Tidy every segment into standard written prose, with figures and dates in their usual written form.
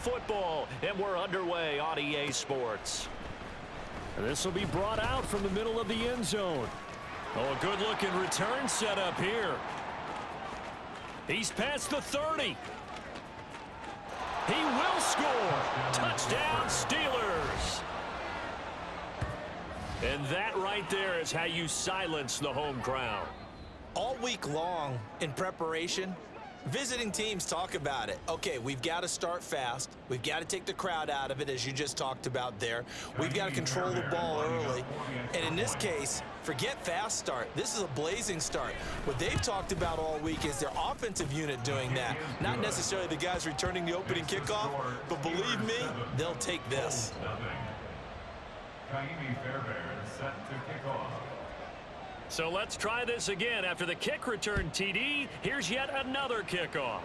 football, and we're underway on EA Sports. And this will be brought out from the middle of the end zone. Oh, a good-looking return set up here. He's past the 30. He will score. Touchdown, Steelers. And that right there is how you silence the home crowd. All week long in preparation, visiting teams talk about it. Okay, we've got to start fast. We've got to take the crowd out of it, as you just talked about there. We've got to control the ball early. And in this case, forget fast start. This is a blazing start. What they've talked about all week is their offensive unit doing that. Not necessarily the guys returning the opening kickoff, but believe me, they'll take this. Set to kick off. So let's try this again. After the kick return TD, here's yet another kickoff.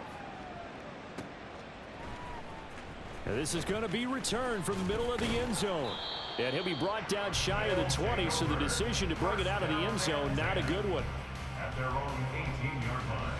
And this is going to be returned from the middle of the end zone. And he'll be brought down shy of the 20, so the decision to bring it out of the end zone, not a good one. At their own 18-yard line.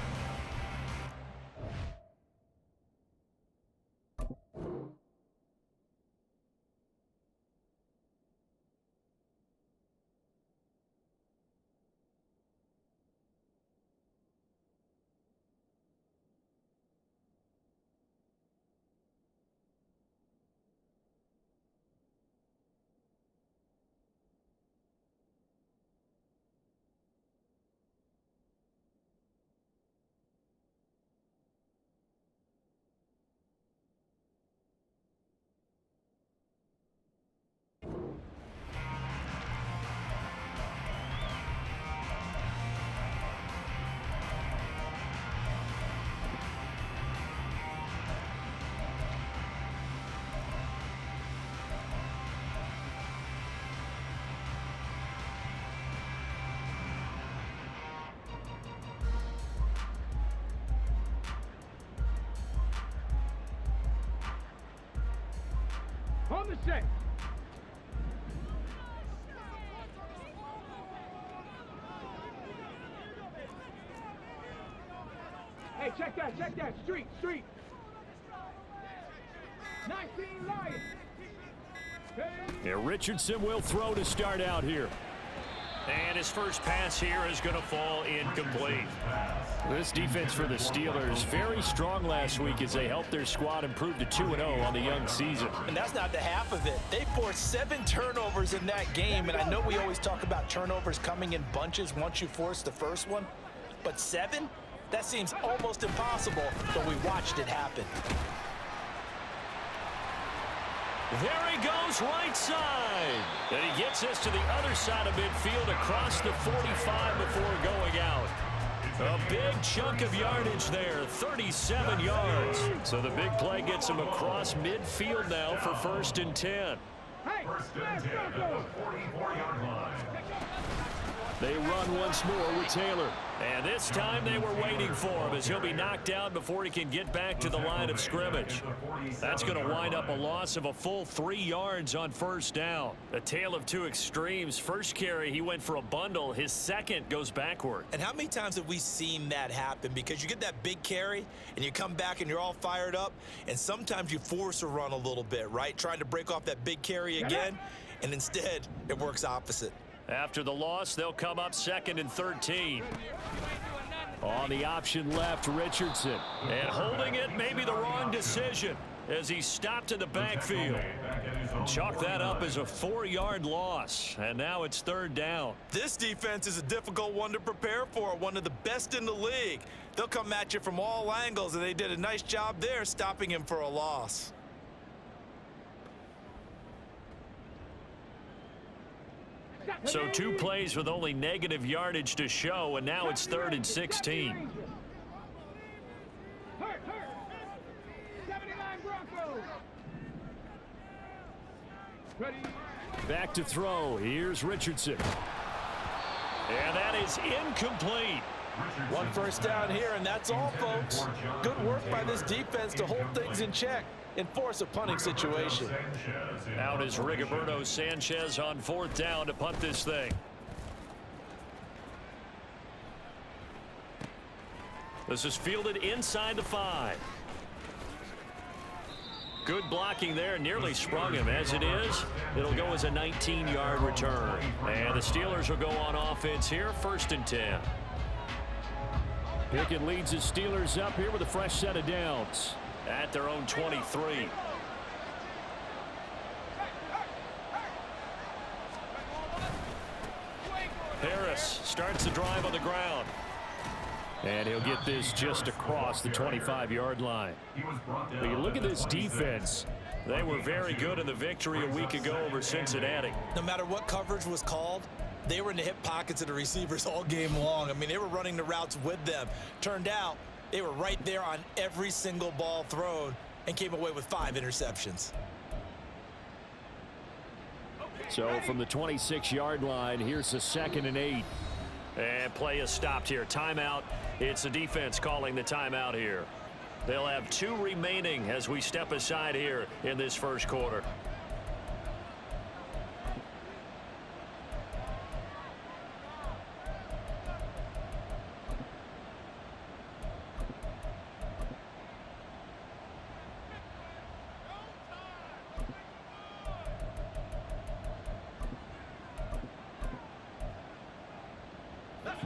On the set. Hey, check that. Street. 19 Lions. Yeah, Richardson will throw to start out here. And his first pass here is going to fall incomplete. This defense for the Steelers, very strong last week as they helped their squad improve to 2-0 on the young season. And that's not the half of it. They forced 7 turnovers in that game, and I know we always talk about turnovers coming in bunches once you force the first one, but 7? That seems almost impossible, but we watched it happen. There he goes, right side. And he gets us to the other side of midfield across the 45 before going out. A big chunk of yardage there, 37 yards. So the big play gets him across midfield now for 1st and 10. First and 10 at the 44-yard line. They run once more with Taylor. And this time they were waiting for him as he'll be knocked down before he can get back to the line of scrimmage. That's going to wind up a loss of a full 3 yards on 1st down. A tale of two extremes. First carry, he went for a bundle. His second goes backward. And how many times have we seen that happen? Because you get that big carry, and you come back and you're all fired up, and sometimes you force a run a little bit, right? Trying to break off that big carry again, and instead it works opposite. After the loss, they'll come up 2nd and 13. On the option left, Richardson. And holding it may be the wrong decision as he stopped in the backfield. Chalk that up as a 4-yard loss, and now it's 3rd down. This defense is a difficult one to prepare for, one of the best in the league. They'll come at you from all angles, and they did a nice job there stopping him for a loss. So 2 plays with only negative yardage to show, and now it's 3rd and 16. Hurt. 79 Broncos. Ready. Back to throw. Here's Richardson. And that is incomplete. 1 first down here, and that's all, folks. Good work by this defense to hold things in check and force a punting situation. Out is Rigoberto Sanchez on 4th down to punt this thing. This is fielded inside the 5. Good blocking there, nearly sprung him. As it is, it'll go as a 19-yard return. And the Steelers will go on offense here, 1st and 10. Pickett leads the Steelers up here with a fresh set of downs. At their own 23. Harris starts the drive on the ground. And he'll get this just across the 25-yard line. But you look at this defense. They were very good in the victory a week ago over Cincinnati. No matter what coverage was called, they were in the hip pockets of the receivers all game long. I mean, they were running the routes with them. Turned out they were right there on every single ball thrown and came away with 5 interceptions. So from the 26-yard line, here's the 2nd and 8. And play is stopped here. Timeout. It's the defense calling the timeout here. They'll have 2 remaining as we step aside here in this first quarter.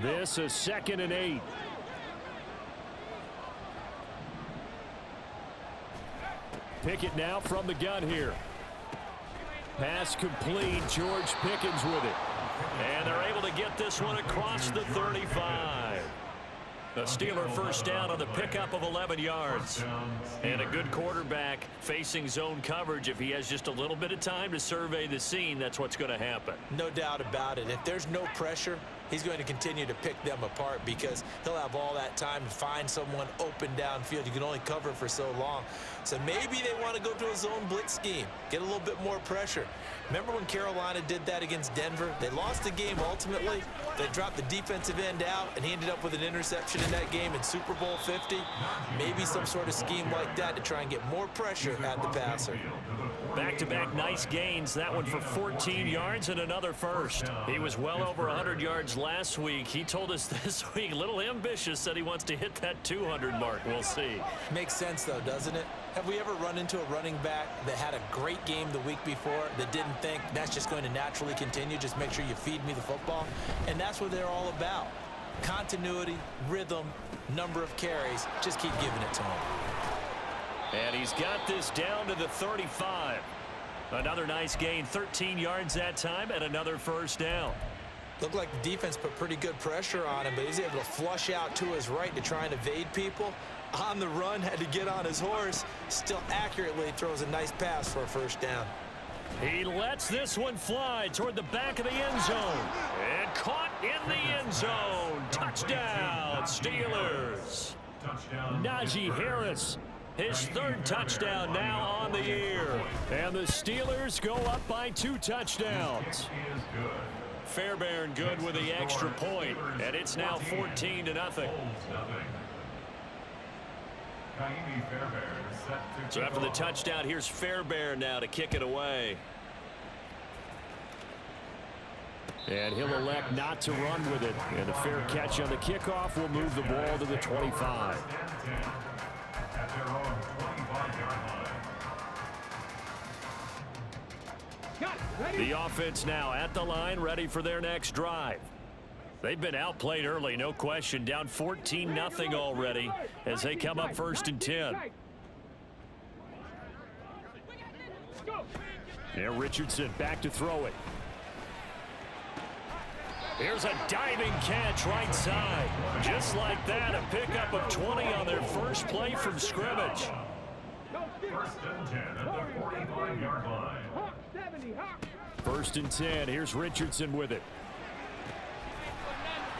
This is 2nd and 8. Pickett now from the gun here. Pass complete. George Pickens with it. And they're able to get this one across the 35. The Steeler first down on the pickup of 11 yards. And a good quarterback facing zone coverage. If he has just a little bit of time to survey the scene, that's what's going to happen. No doubt about it. If there's no pressure, he's going to continue to pick them apart because he'll have all that time to find someone open downfield. You can only cover for so long. So maybe they want to go to a zone blitz scheme, get a little bit more pressure. Remember when Carolina did that against Denver? They lost the game ultimately. They dropped the defensive end out, and he ended up with an interception in that game in Super Bowl 50. Maybe some sort of scheme like that to try and get more pressure at the passer. Back-to-back nice gains. That one for 14 yards and another first. He was well over 100 yards last week. He told us this week, a little ambitious, said he wants to hit that 200 mark. We'll see. Makes sense, though, doesn't it? Have we ever run into a running back that had a great game the week before that didn't think that's just going to naturally continue? Just make sure you feed me the football. And that's what they're all about. Continuity, rhythm, number of carries. Just keep giving it to him. And he's got this down to the 35. Another nice gain, 13 yards that time, and another first down. Looked like the defense put pretty good pressure on him, but he's able to flush out to his right to try and evade people. On the run, had to get on his horse. Still accurately throws a nice pass for a first down. He lets this one fly toward the back of the end zone. And caught in the end zone. Touchdown, Steelers. Najee Harris. His 3rd touchdown now on the year. And the Steelers go up by 2 touchdowns. Fairbairn good with the extra point, and it's now 14-0. So after the touchdown, here's Fairbairn now to kick it away. And he'll elect not to run with it. And a fair catch on the kickoff will move the ball to the 25. The offense now at the line, ready for their next drive. They've been outplayed early, no question. Down 14-0 already as they come up 1st and 10. Now Richardson back to throw it. Here's a diving catch right side. Just like that, a pickup of 20 on their first play from scrimmage. 1st and 10 at the 45-yard line. 1st and 10. Here's Richardson with it.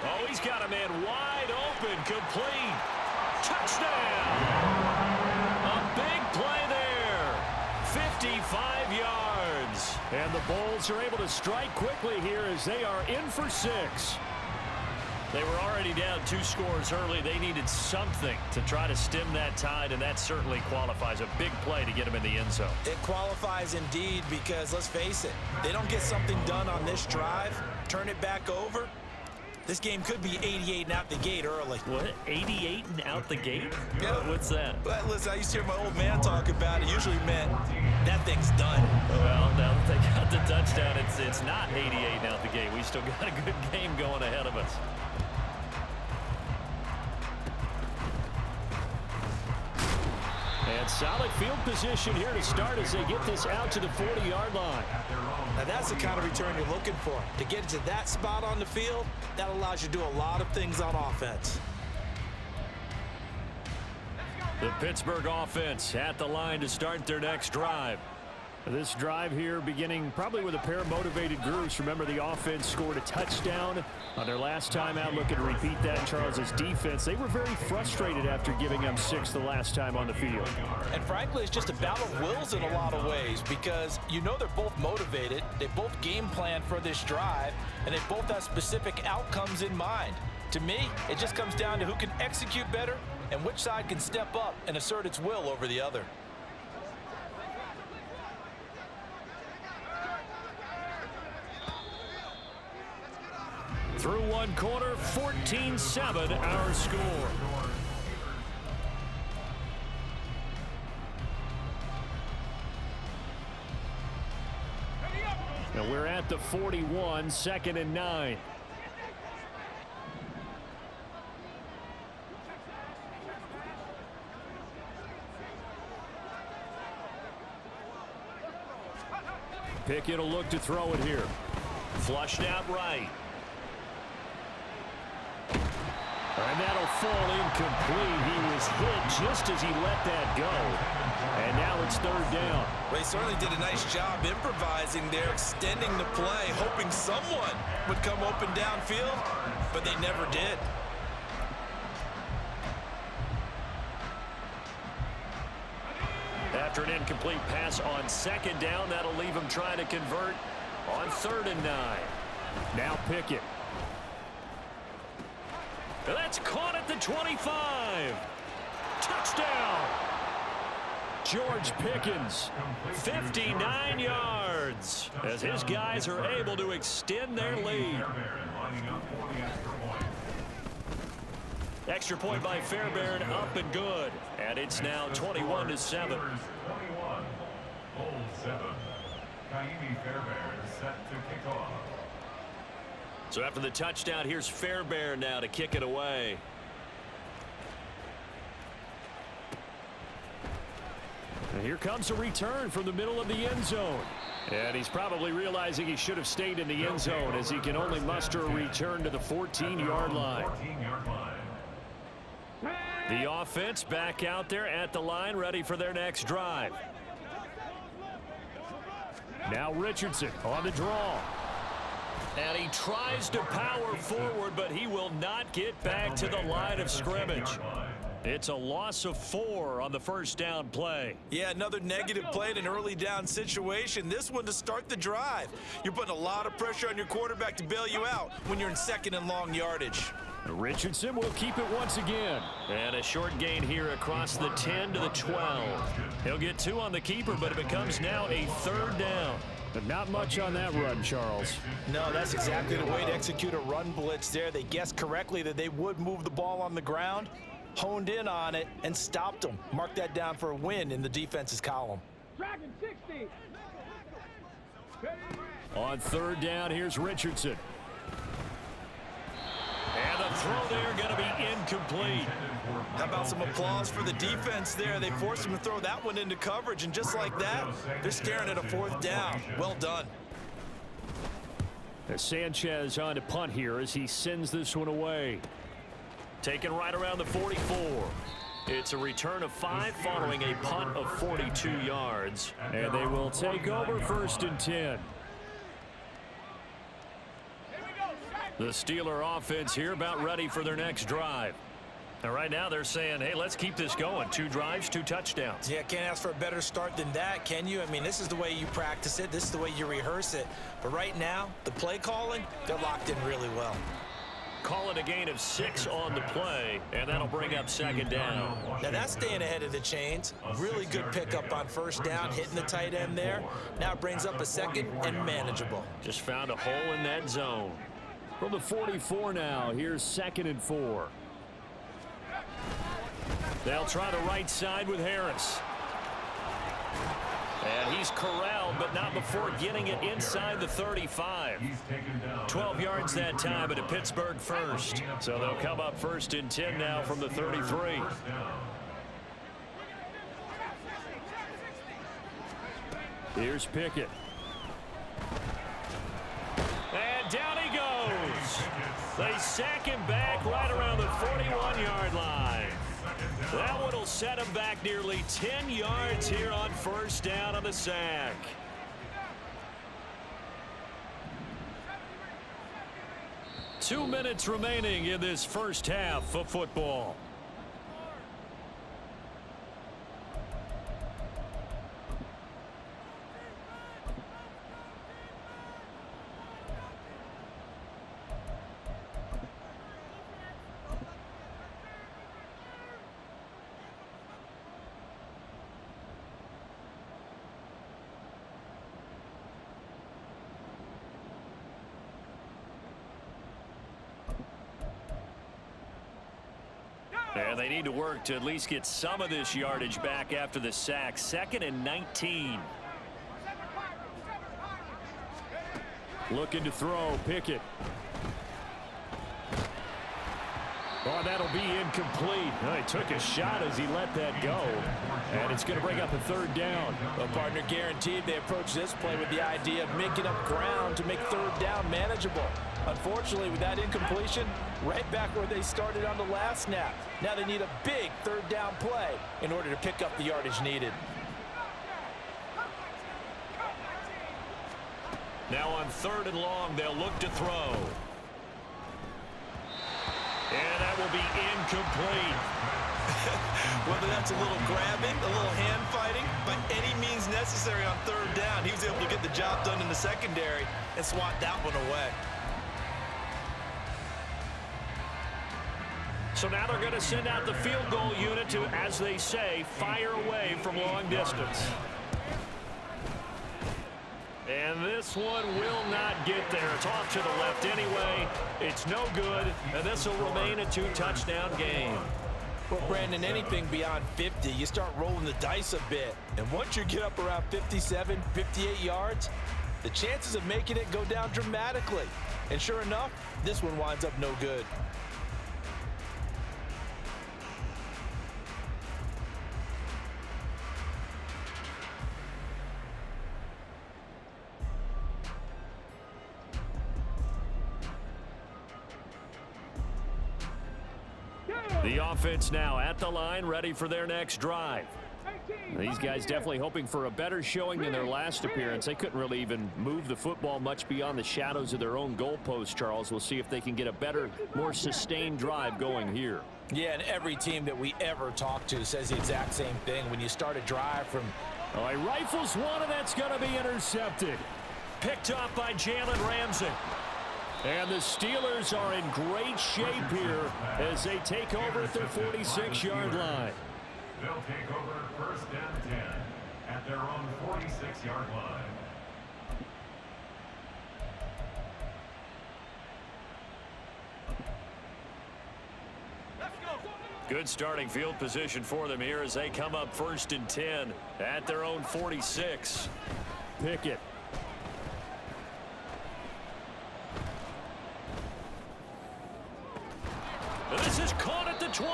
Oh, he's got a man wide open, complete. Touchdown! A big play there. 55 yards. And the Bulls are able to strike quickly here as they are in for 6. They were already down 2 scores early. They needed something to try to stem that tide, and that certainly qualifies. A big play to get them in the end zone. It qualifies indeed because, let's face it, they don't get something done on this drive, turn it back over, This game could be 88 and out the gate early. What? 88 and out the gate? Yeah. What's that? But listen, I used to hear my old man talk about it. Usually meant that thing's done. Well, now that they got the touchdown, it's not 88 and out the gate. We still got a good game going ahead of us. And solid field position here to start as they get this out to the 40-yard line. Now that's the kind of return you're looking for. To get to that spot on the field, that allows you to do a lot of things on offense. The Pittsburgh offense at the line to start their next drive. This drive here beginning probably with a pair of motivated groups. Remember, the offense scored a touchdown on their last time out. Looking to repeat that. Charles's defense, they were very frustrated after giving them 6 the last time on the field. And frankly, it's just a battle of wills in a lot of ways because you know they're both motivated. They both game plan for this drive, and they both have specific outcomes in mind. To me, it just comes down to who can execute better and which side can step up and assert its will over the other. Through one quarter, 14-7 our score. Now we're at the 41, 2nd and 9. Pickett will look to throw it here. Flushed out right. And that'll fall incomplete. He was hit just as he let that go. And now it's 3rd down. They certainly did a nice job improvising there, extending the play, hoping someone would come open downfield, but they never did. After an incomplete pass on 2nd down, that'll leave him trying to convert on 3rd and 9. Now Pickett. That's caught at the 25. Touchdown. George Pickens, 59 yards, as his guys are able to extend their lead. Extra point by Fairbairn, up and good. And it's now 21-7. 21. Hold 7. Kaimi Fairbairn set to kick off. So after the touchdown, here's Fairbairn now to kick it away. And here comes a return from the middle of the end zone. And he's probably realizing he should have stayed in the end zone as he can only muster a return to the 14-yard line. The offense back out there at the line, ready for their next drive. Now Richardson on the draw. And he tries to power forward, but he will not get back to the line of scrimmage. It's a loss of 4 on the first down play. Yeah, another negative play in an early down situation. This one to start the drive. You're putting a lot of pressure on your quarterback to bail you out when you're in 2nd and long yardage. Richardson will keep it once again. And a short gain here across the 10 to the 12. He'll get 2 on the keeper, but it becomes now a 3rd down. But not much on that run, Charles. No, that's exactly the way to execute a run blitz there. They guessed correctly that they would move the ball on the ground, honed in on it, and stopped them. Mark that down for a win in the defense's column. Dragon 60. On 3rd down, here's Richardson. And the throw there going to be incomplete. How about some applause for the defense there? They forced him to throw that one into coverage, and just like that, they're staring at a 4th down. Well done. As Sanchez on to punt here as he sends this one away. Taken right around the 44. It's a return of 5 following a punt of 42 yards. And they will take over 1st and 10. The Steeler offense here about ready for their next drive. And right now they're saying, hey, let's keep this going. 2 drives, 2 touchdowns. Yeah, can't ask for a better start than that, can you? I mean, this is the way you practice it. This is the way you rehearse it. But right now, the play calling, they're locked in really well. Call it a gain of 6 on the play, and that'll bring up 2nd down. Now that's staying ahead of the chains. Really good pickup on 1st down, hitting the tight end there. Now it brings up a 2nd and manageable. Just found a hole in that zone. From the 44 now, here's 2nd and 4. They'll try the right side with Harris. And he's corralled, but not before getting it inside the 35. 12 yards that time, but a Pittsburgh first. So they'll come up 1st and 10 now from the 33. Here's Pickett. And down he goes. They sack him back right around the 41-yard line. That one will set him back nearly 10 yards here on 1st down on the sack. Two minutes remaining in this first half of football. And they need to work to at least get some of this yardage back after the sack. 2nd and 19. Looking to throw. Pickett. Oh, that'll be incomplete. Oh, he took a shot as he let that go. And it's going to bring up a 3rd down. Well, partner, guaranteed they approach this play with the idea of making up ground to make 3rd down manageable. Unfortunately, with that incompletion, right back where they started on the last snap. Now they need a big 3rd down play in order to pick up the yardage needed. Now on 3rd and long, they'll look to throw. And that will be incomplete. Whether that's a little grabbing, a little hand fighting, by any means necessary on 3rd down, he was able to get the job done in the secondary and swat that one away. So now they're going to send out the field goal unit to, as they say, fire away from long distance. And this one will not get there. It's off to the left anyway. It's no good, and this will remain a 2-touchdown game. Well, Brandon, anything beyond 50, you start rolling the dice a bit. And once you get up around 57, 58 yards, the chances of making it go down dramatically. And sure enough, this one winds up no good. The offense now at the line, ready for their next drive. These guys definitely hoping for a better showing than their last appearance. They couldn't really even move the football much beyond the shadows of their own goalpost, Charles. We'll see if they can get a better, more sustained drive going here. Yeah, and every team that we ever talk to says the exact same thing. When you start a drive from... Oh, he rifles one, and that's going to be intercepted. Picked off by Jalen Ramsey. And the Steelers are in great shape here as they take over at their 46-yard line. They'll take over 1st and 10 at their own 46-yard line. Good starting field position for them here as they come up 1st and 10 at their own 46. Pickett. This is caught at the 20.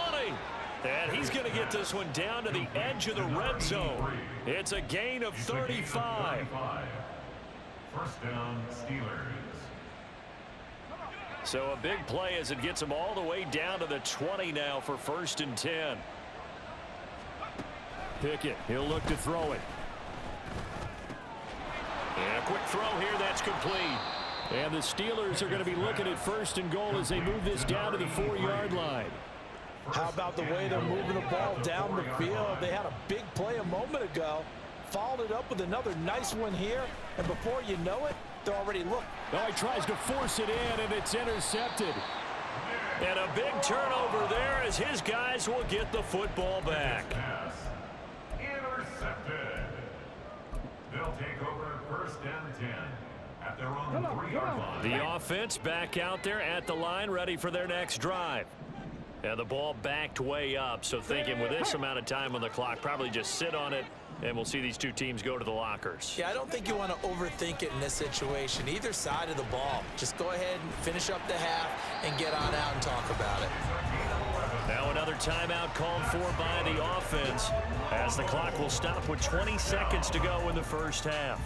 And he's going to get this one down to the edge of the red zone. It's a gain of 35. 1st down, Steelers. So a big play as it gets them all the way down to the 20 now for 1st and 10. Pickett, he'll look to throw it. And a quick throw here, that's complete. And the Steelers are going to be looking at 1st and goal as they move this down to the 4-yard line. How about the way they're moving the ball down the field? They had a big play a moment ago, followed it up with another nice one here, and before you know it, they're already looked. Oh, he tries to force it in, and it's intercepted. And a big turnover there as his guys will get the football back. Intercepted. They'll take over 1st and 10 at their own 3-yard line. The offense back out there at the line, ready for their next drive. And the ball backed way up, so thinking with this amount of time on the clock, probably just sit on it, and we'll see these two teams go to the lockers. Yeah, I don't think you want to overthink it in this situation. Either side of the ball. Just go ahead and finish up the half and get on out and talk about it. Now another timeout called for by the offense as the clock will stop with 20 seconds to go in the first half.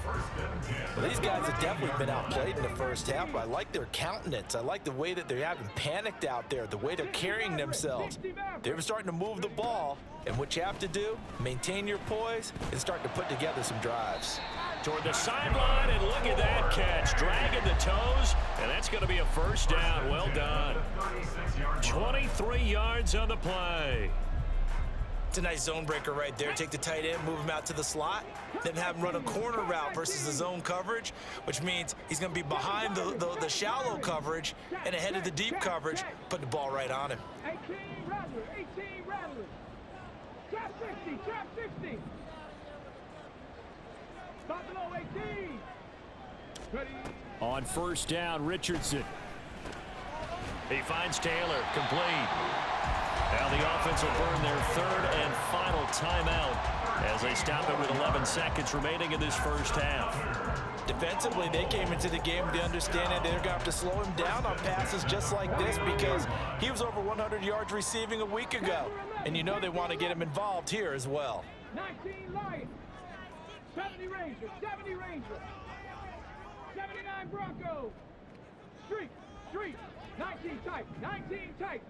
Well, these guys have definitely been outplayed in the first half. I like their countenance. I like the way that they haven't panicked out there, the way they're carrying themselves. They're starting to move the ball, and what you have to do, maintain your poise and start to put together some drives. Toward the sideline, and look at that catch. Dragging the toes, and that's going to be a first down. Well done. 23 yards on the play. It's a nice zone breaker right there. Take the tight end, move him out to the slot, then have him run a corner route versus the zone coverage, which means he's going to be behind the shallow coverage and ahead of the deep coverage, putting the ball right on him. 18 Rattler, 18 Rattler. Trap 60, trap 60. Stop below 18. Ready. On first down, Richardson. He finds Taylor, complete. Now the offense will burn their third and final timeout as they stop it with 11 seconds remaining in this first half. Defensively, they came into the game with the understanding they're going to have to slow him down on passes just like this because he was over 100 yards receiving a week ago. And you know they want to get him involved here as well. 19 Lions. 70 Rangers, 70 Rangers. 79 Broncos. Street, 19 tight, 19 tight.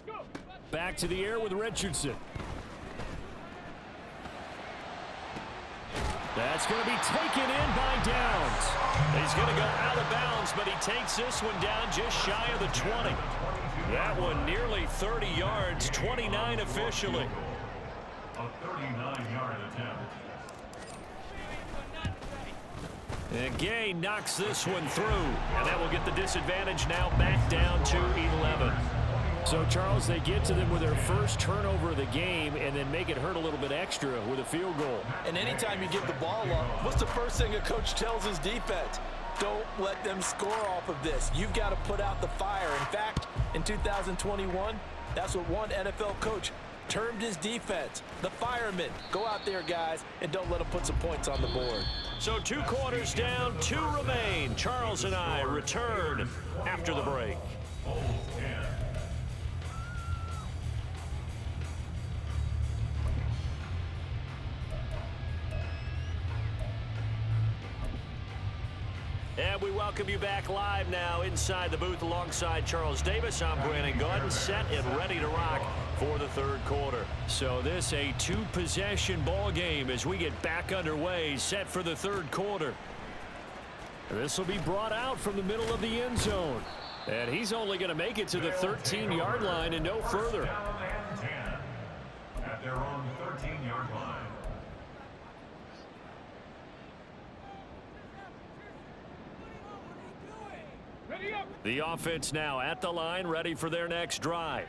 Go. Back to the air with Richardson. That's going to be taken in by Downs. He's going to go out of bounds, but he takes this one down just shy of the 20. That one nearly 30 yards, 29 officially. A 39-yard attempt. And Gay knocks this one through, and that will get the disadvantage now back down to 11. So, Charles, they get to them with their first turnover of the game and then make it hurt a little bit extra with a field goal. And anytime you give the ball up, what's the first thing a coach tells his defense? Don't let them score off of this. You've got to put out the fire. In fact, in 2021, that's what one NFL coach termed his defense, the firemen. Go out there, guys, and don't let them put some points on the board. So 2 quarters down, 2 remain. Charles and I return after the break. And we welcome you back live now inside the booth alongside Charles Davis. I'm Brandon Gordon, set and ready to rock for the third quarter. So this a 2-possession ball game as we get back underway, set for the third quarter. This will be brought out from the middle of the end zone. And he's only going to make it to the 13-yard line and no further. At their own 13-yard line. The offense now at the line, ready for their next drive.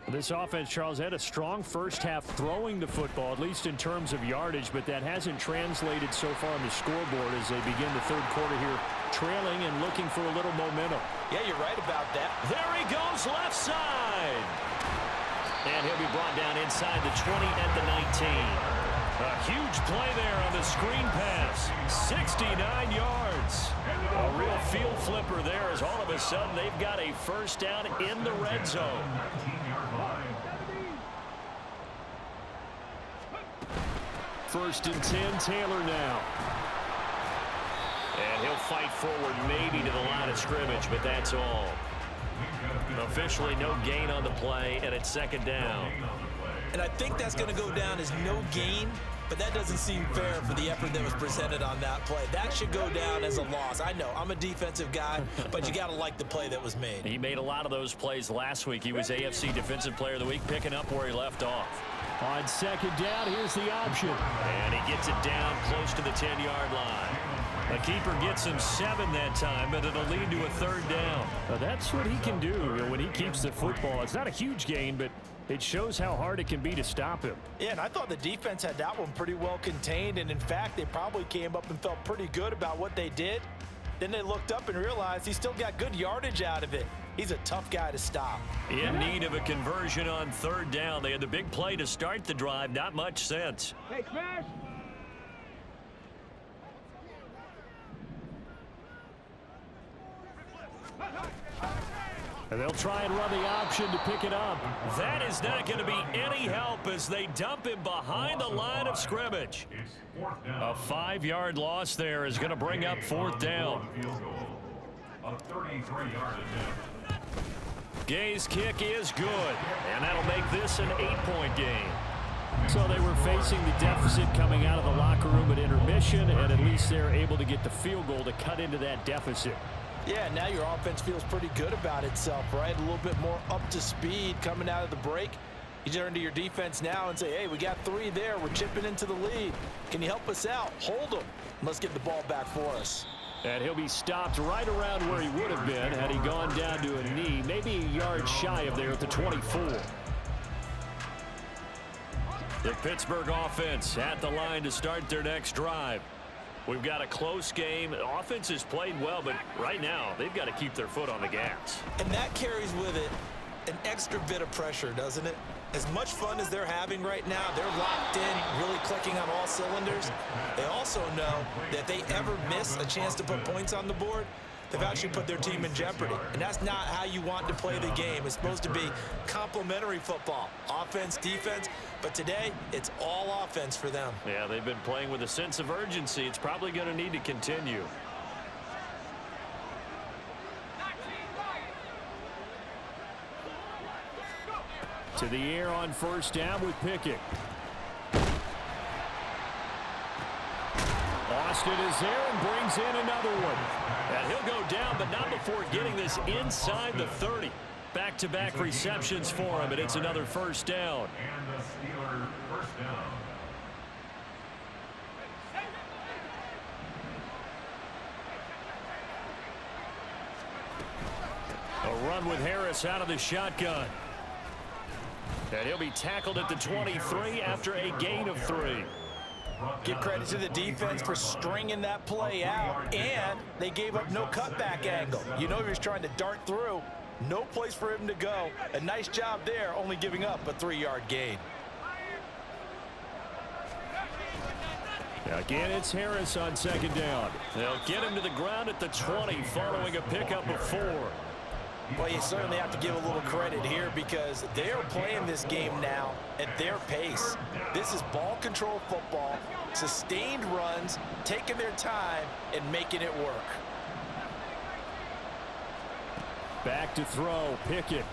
This offense, Charles, had a strong first half throwing the football, at least in terms of yardage, but that hasn't translated so far on the scoreboard as they begin the third quarter here, trailing and looking for a little momentum. Yeah, you're right about that. There he goes, left side. And he'll be brought down inside the 20 at the 19. A huge play there on the screen pass. 69 yards. A real field flipper there as all of a sudden they've got a first down in the red zone. First and 10, Taylor now. And he'll fight forward maybe to the line of scrimmage, but that's all. Officially no gain on the play, and it's second down. And I think that's going to go down as no gain, but that doesn't seem fair for the effort that was presented on that play. That should go down as a loss. I know, I'm a defensive guy, but you got to like the play that was made. He made a lot of those plays last week. He was AFC Defensive Player of the Week, picking up where he left off. On second down, here's the option. And he gets it down close to the 10-yard line. The keeper gets him 7 that time, but it'll lead to a third down. Now that's what he can do when he keeps the football. It's not a huge gain, but it shows how hard it can be to stop him. Yeah, and I thought the defense had that one pretty well contained, and in fact, they probably came up and felt pretty good about what they did. Then they looked up and realized he still got good yardage out of it. He's a tough guy to stop. In need of a conversion on third down. They had the big play to start the drive. Not much sense. Hey, smash. And they'll try and run the option to pick it up. That is not going to be any help as they dump him behind the line of scrimmage. A 5-yard loss there is going to bring up fourth down. A 33-yard attempt. Gay's kick is good, and that'll make this an 8-point game. So they were facing the deficit coming out of the locker room at intermission, and at least they're able to get the field goal to cut into that deficit. Yeah, now your offense feels pretty good about itself, right? A little bit more up to speed coming out of the break. You turn to your defense now and say, hey, we got 3 there. We're chipping into the lead. Can you help us out? Hold them. Let's get the ball back for us. And he'll be stopped right around where he would have been had he gone down to a knee, maybe a yard shy of there at the 24. The Pittsburgh offense at the line to start their next drive. We've got a close game. The offense has played well, but right now they've got to keep their foot on the gas. And that carries with it an extra bit of pressure, doesn't it? As much fun as they're having right now, they're locked in, really clicking on all cylinders. They also know that if they ever miss a chance to put points on the board, they've actually put their team in jeopardy. And that's not how you want to play the game. It's supposed to be complementary football, offense, defense. But today, it's all offense for them. Yeah, they've been playing with a sense of urgency. It's probably going to need to continue. To the air on first down with Pickett. Austin is there and brings in another one. And he'll go down, but not before getting this inside the 30. Back-to-back receptions for him, and it's another first down. And the Steeler first down. A run with Harris out of the shotgun. And he'll be tackled at the 23 after a gain of 3. Give credit to the defense for stringing that play out, and they gave up no cutback angle. You know he was trying to dart through. No place for him to go. A nice job there, only giving up a 3-yard gain. Again, it's Harris on second down. They'll get him to the ground at the 20 following a pickup of 4. Well, you certainly have to give a little credit here because they're playing this game now at their pace. This is ball control football, sustained runs, taking their time, and making it work. Back to throw, Pickett.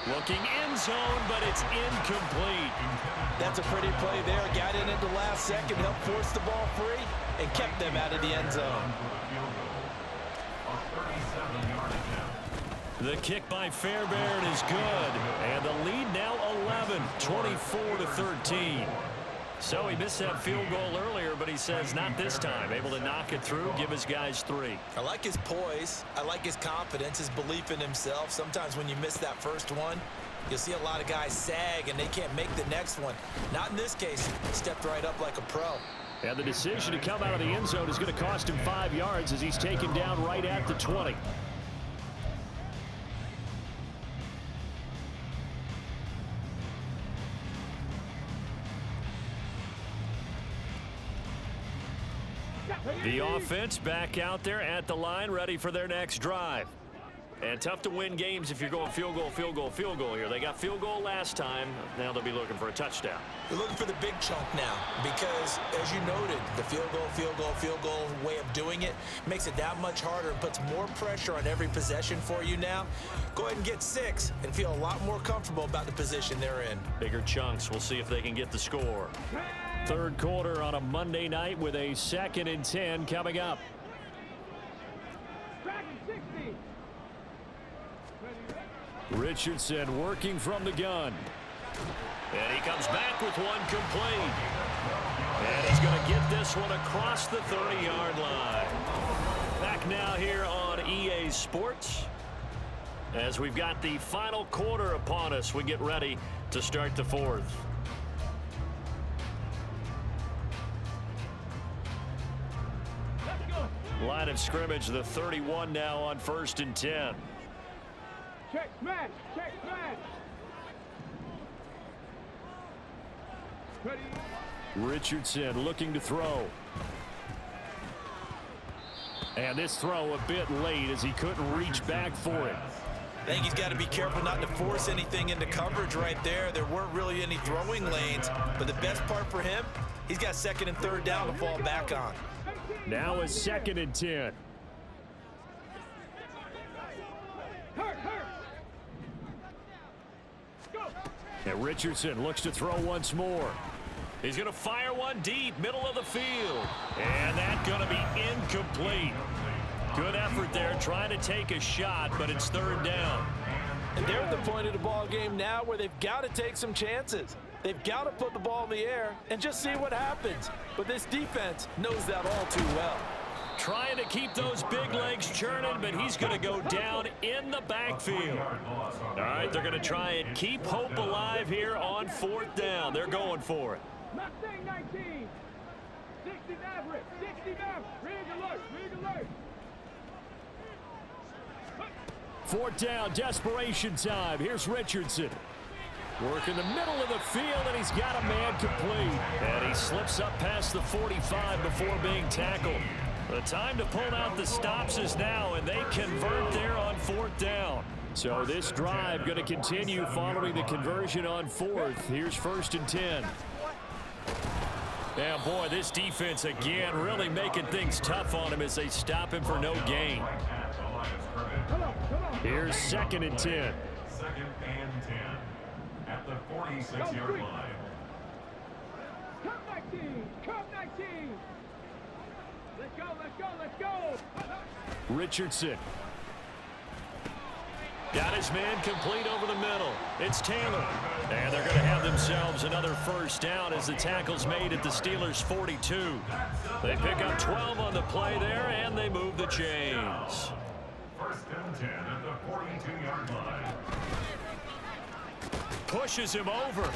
Looking end zone, but it's incomplete. That's a pretty play there. Got in at the last second, helped force the ball free, and kept them out of the end zone. The kick by Fairbairn is good, and the lead now 11, 24-13. So he missed that field goal earlier, but he says not this time. Able to knock it through, give his guys 3. I like his poise. I like his confidence, his belief in himself. Sometimes when you miss that first one, you'll see a lot of guys sag, and they can't make the next one. Not in this case. Stepped right up like a pro. And the decision to come out of the end zone is going to cost him 5 yards as he's taken down right at the 20. The offense back out there at the line, ready for their next drive. And tough to win games if you're going field goal, field goal, field goal here. They got field goal last time. Now they'll be looking for a touchdown. They're looking for the big chunk now because, as you noted, the field goal, field goal, field goal way of doing it makes it that much harder and puts more pressure on every possession for you now. Go ahead and get 6 and feel a lot more comfortable about the position they're in. Bigger chunks. We'll see if they can get the score. Third quarter on a Monday night with a 2nd and 10 coming up. Richardson working from the gun. And he comes back with one complete. And he's going to get this one across the 30-yard line. Back now here on EA Sports. As we've got the final quarter upon us, we get ready to start the 4th. Line of scrimmage, the 31 now on 1st and 10. Check smash. Check smash. Ready. Richardson looking to throw. And this throw a bit late as he couldn't reach back for it. I think he's got to be careful not to force anything into coverage right there. There weren't really any throwing lanes, but the best part for him, he's got 2nd and 3rd down to fall back on. Now a 2nd and 10. Hurt. Go. And Richardson looks to throw once more. He's going to fire one deep, middle of the field. And that's going to be incomplete. Good effort there, trying to take a shot, but it's 3rd down. And they're at the point of the ball game now where they've got to take some chances. They've got to put the ball in the air and just see what happens. But this defense knows that all too well. Trying to keep those big legs churning, but he's going to go down in the backfield. All right, they're going to try and keep hope alive here on 4th down. They're going for it. Mustang 19. 60 average. 60 down. Rig alert. 4th down, desperation time. Here's Richardson. Work in the middle of the field, and he's got a man complete. And he slips up past the 45 before being tackled. The time to pull out the stops is now, and they convert there on 4th down. So this drive going to continue following the conversion on 4th. Here's 1st and 10. And boy, this defense again really making things tough on him as they stop him for no gain. Here's 2nd and 10. 2nd and 10 at the 46-yard line. Come 19. Come 19. Let's go. Richardson. Got his man complete over the middle. It's Taylor. And they're going to have themselves another 1st down as the tackle's made at the Steelers' 42. They pick up 12 on the play there, and they move the chains. 1st and 10 at the 42-yard line. Pushes him over.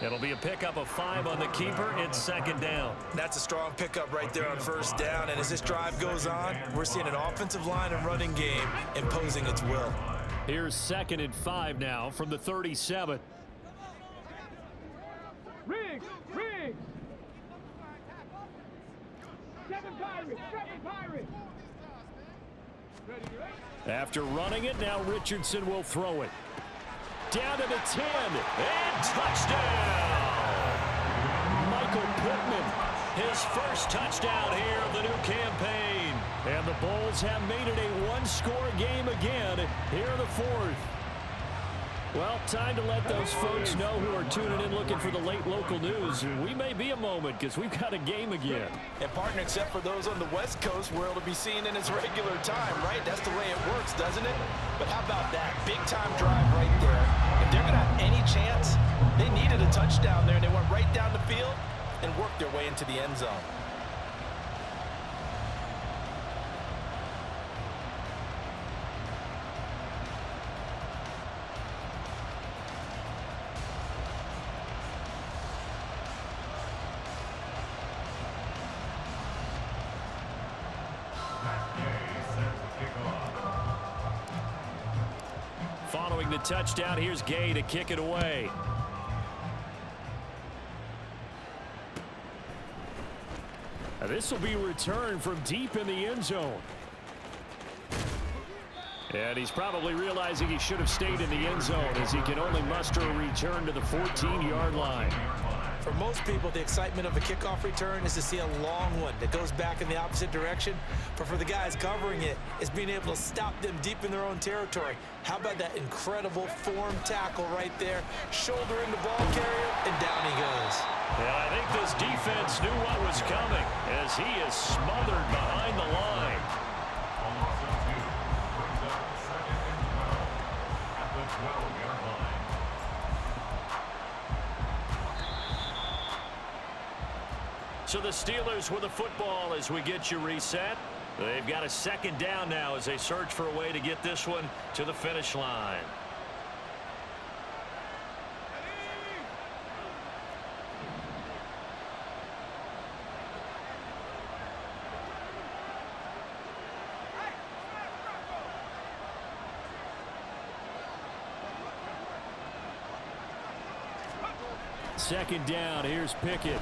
It'll be a pickup of 5 on the keeper. It's 2nd down. That's a strong pickup right there on 1st down. And as this drive goes on, we're seeing an offensive line and running game imposing its will. Here's 2nd and 5 now from the 37. Riggs. 7 Pirates. Ready. After running it, now Richardson will throw it. Down to the 10, and touchdown! Michael Pittman, his first touchdown here of the new campaign. And the Bulls have made it a one-score game again here in the 4th. Well, time to let those folks know who are tuning in looking for the late local news. We may be a moment because we've got a game again. And partner, except for those on the West Coast, where it'll be seen in its regular time, right? That's the way it works, doesn't it? But how about that big-time drive right there? If they're going to have any chance, they needed a touchdown there, and they went right down the field and worked their way into the end zone. Following the touchdown, here's Gay to kick it away. Now this will be returned from deep in the end zone. And he's probably realizing he should have stayed in the end zone as he can only muster a return to the 14-yard line. For most people, the excitement of a kickoff return is to see a long one that goes back in the opposite direction. But for the guys covering it, it's being able to stop them deep in their own territory. How about that incredible form tackle right there? Shouldering the ball carrier, and down he goes. Yeah, I think this defense knew what was coming as he is smothered behind the line. Also 2 brings up 2nd and 12 at the 12-yard line. So the Steelers with the football as we get you reset. They've got a 2nd down now as they search for a way to get this one to the finish line. second down. Here's Pickett.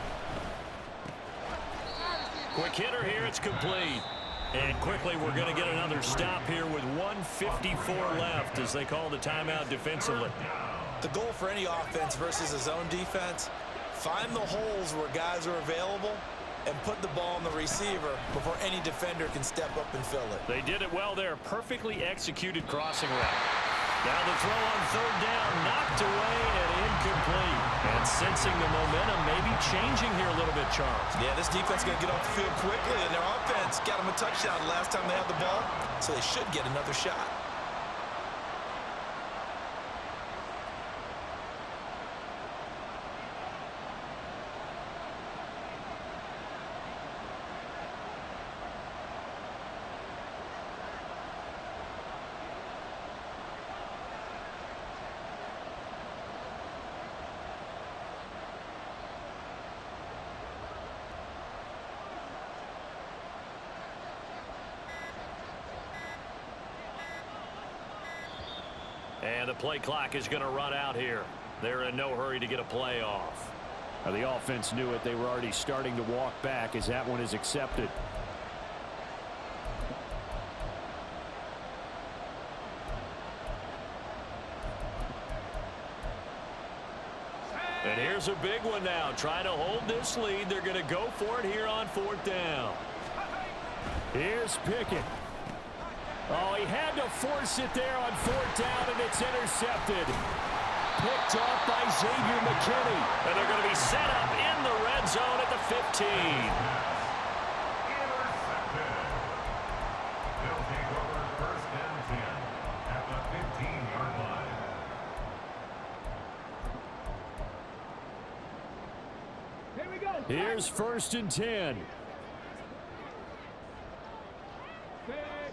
Quick hitter here. It's complete. And quickly we're going to get another stop here with 1:54 left as they call the timeout defensively. The goal for any offense versus a zone defense, find the holes where guys are available and put the ball on the receiver before any defender can step up and fill it. They did it well there. Perfectly executed crossing route. Now the throw on third down, knocked away and incomplete. And sensing the momentum maybe changing here a little bit, Charles. Yeah, this defense is going to get off the field quickly, and their offense got them a touchdown last time they had the ball, so they should get another shot. And the play clock is going to run out here. They're in no hurry to get a play off. Now, the offense knew it. They were already starting to walk back as that one is accepted. And here's a big one now. Trying to hold this lead. They're going to go for it here on fourth down. Here's Pickett. Oh, he had to force it there on fourth down, and it's intercepted. Picked off by Xavier McKinney. And they're going to be set up in the red zone at the 15. Intercepted. They'll take over first and 10 at the 15-yard line. Here we go. Here's first and 10.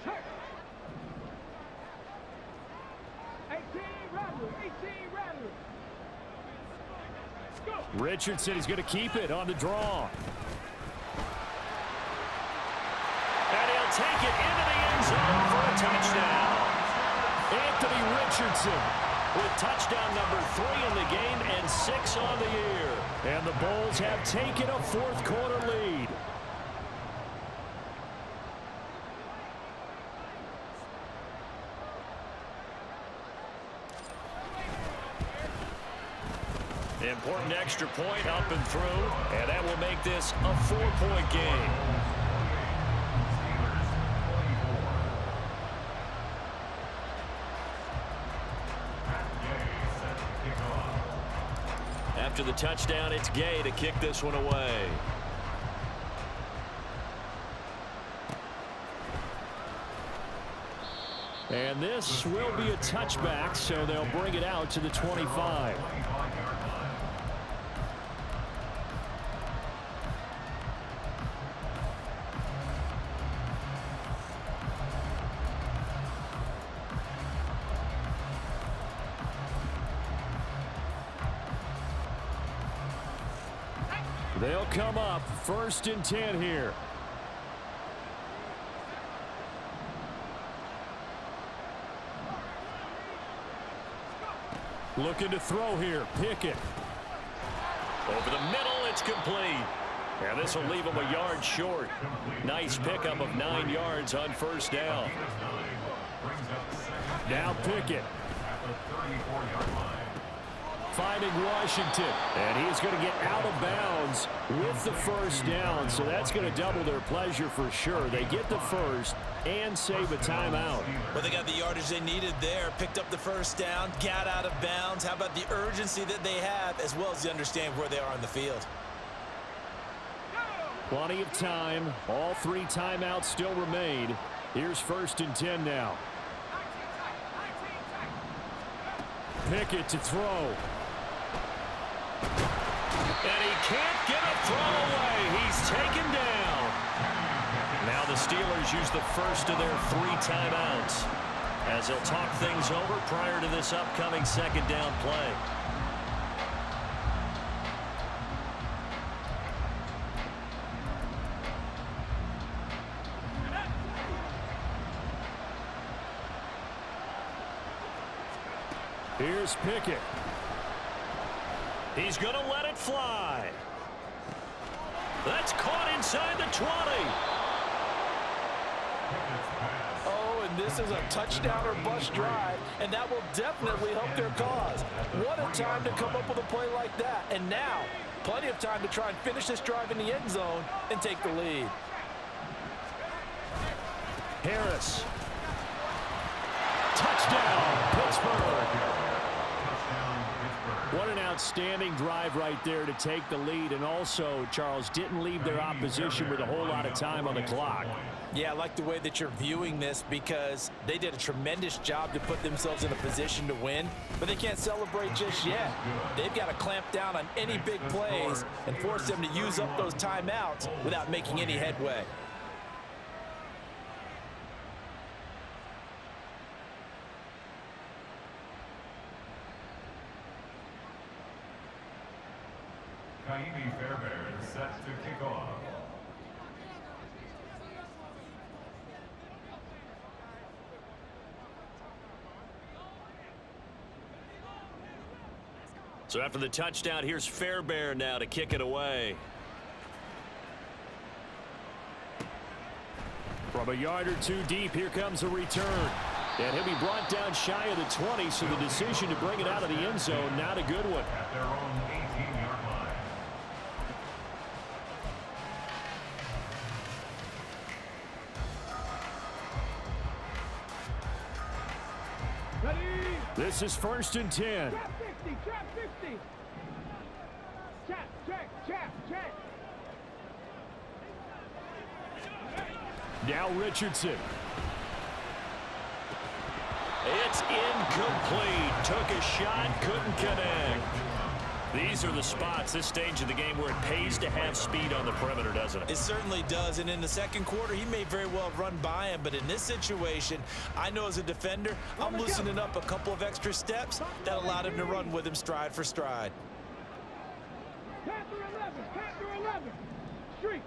Check. 18 Rattler. 18 Rattler. Go. Richardson is going to keep it on the draw. And he'll take it into the end zone for a touchdown. Anthony Richardson With touchdown number 3 in the game and 6 on the year. And the Bulls have taken a fourth quarter lead. Important extra point up and through, and that will make this a 4-point game. After the touchdown, it's Gay to kick this one away. And this will be a touchback, so they'll bring it out to the 25. They'll come up first and 10 here. Looking to throw here. Pickett. Over the middle, it's complete. And this will leave him a yard short. Nice pickup of 9 yards on first down. Now Pickett. Finding Washington, and he's going to get out of bounds with the first down, so that's going to double their pleasure for sure. They get the first and save a timeout. Well, they got the yardage they needed there, picked up the first down, got out of bounds. How about the urgency that they have, as well as the understand where they are on the field? Plenty of time. All 3 timeouts still remain. Here's first and 10 now. Pickett to throw. And he can't get a throw away. He's taken down. Now the Steelers use the first of their 3 timeouts as they'll talk things over prior to this upcoming second down play. Here's Pickett. He's going to let it fly. That's caught inside the 20. Oh, and this is a touchdown or bust drive, and that will definitely help their cause. What a time to come up with a play like that. And now, plenty of time to try and finish this drive in the end zone and take the lead. Harris. Touchdown, Pittsburgh. What an outstanding drive right there to take the lead. And also, Charles, didn't leave their opposition with a whole lot of time on the clock. Yeah, I like the way that you're viewing this because they did a tremendous job to put themselves in a position to win, but they can't celebrate just yet. They've got to clamp down on any big plays and force them to use up those timeouts without making any headway. Kaimi Fairbairn is set to kick off. So after the touchdown, here's Fairbairn now to kick it away. From a yard or two deep, here comes a return. And he'll be brought down shy of the 20, so the decision to bring it out of the end zone, not a good one. At their own 18-yard line. Ready? This is 1st and 10. Trap 60, trap 60. Check. Now Richardson. It's incomplete. Took a shot, couldn't connect. These are the spots, this stage of the game, where it pays to have speed on the perimeter, doesn't it? It certainly does, and in the second quarter, he may very well have run by him, but in this situation, I know as a defender, I'm loosening up a couple of extra steps that allowed him to run with him stride for stride. Panther 11. Street.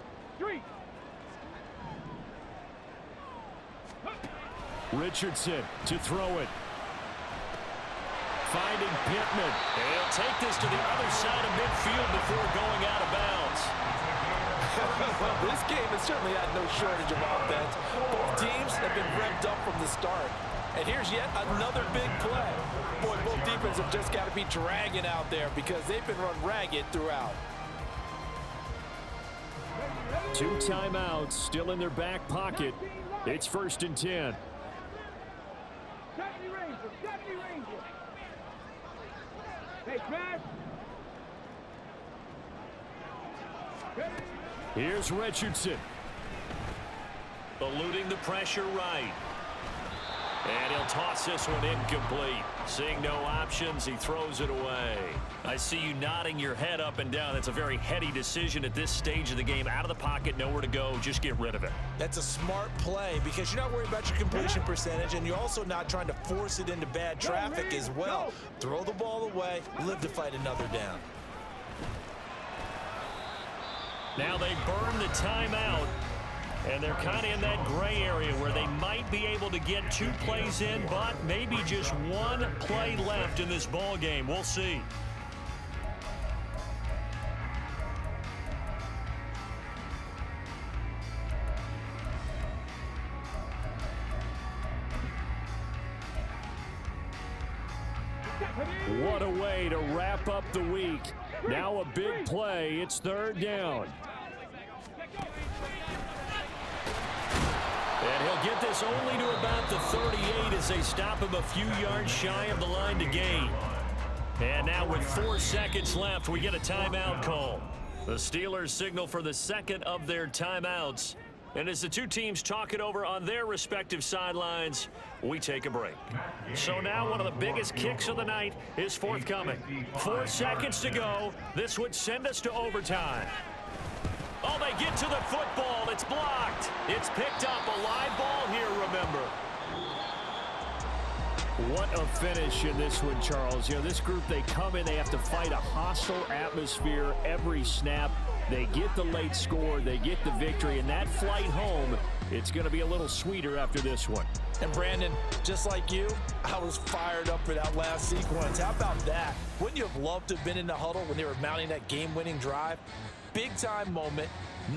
Richardson to throw it. Finding Pittman. And he'll take this to the other side of midfield before going out of bounds. Well, this game has certainly had no shortage of offense. Both teams have been revved up from the start. And here's yet another big play. Boy, both defenses have just got to be dragging out there because they've been run ragged throughout. 2 timeouts still in their back pocket. It's 1st and 10. 70 Ranger. Hey, Trav. Here's Richardson. Eluding the pressure right. And he'll toss this one incomplete. Seeing no options, he throws it away. I see you nodding your head up and down. That's a very heady decision at this stage of the game. Out of the pocket, nowhere to go. Just get rid of it. That's a smart play because you're not worried about your completion percentage, and you're also not trying to force it into bad traffic as well. Throw the ball away, live to fight another down. Now they burn the timeout, and they're kind of in that gray area where they might be able to get 2 plays in, but maybe just 1 play left in this ball game. We'll see. What a way to wrap up the week. Now a big play. It's 3rd down. And he'll get this only to about the 38 as they stop him a few yards shy of the line to gain. And now with 4 seconds left, we get a timeout call. The Steelers signal for the second of their timeouts. And as the two teams talk it over on their respective sidelines, we take a break. So now one of the biggest kicks of the night is forthcoming. 4 seconds to go. This would send us to overtime. Oh, they get to the football. It's blocked. It's picked up. A live ball here, remember. What a finish in this one, Charles. You know, this group, they come in, they have to fight a hostile atmosphere every snap. They get the late score, they get the victory, and that flight home, it's going to be a little sweeter after this one. And Brandon, just like you, I was fired up for that last sequence. How about that? Wouldn't you have loved to have been in the huddle when they were mounting that game-winning drive? Big-time moment.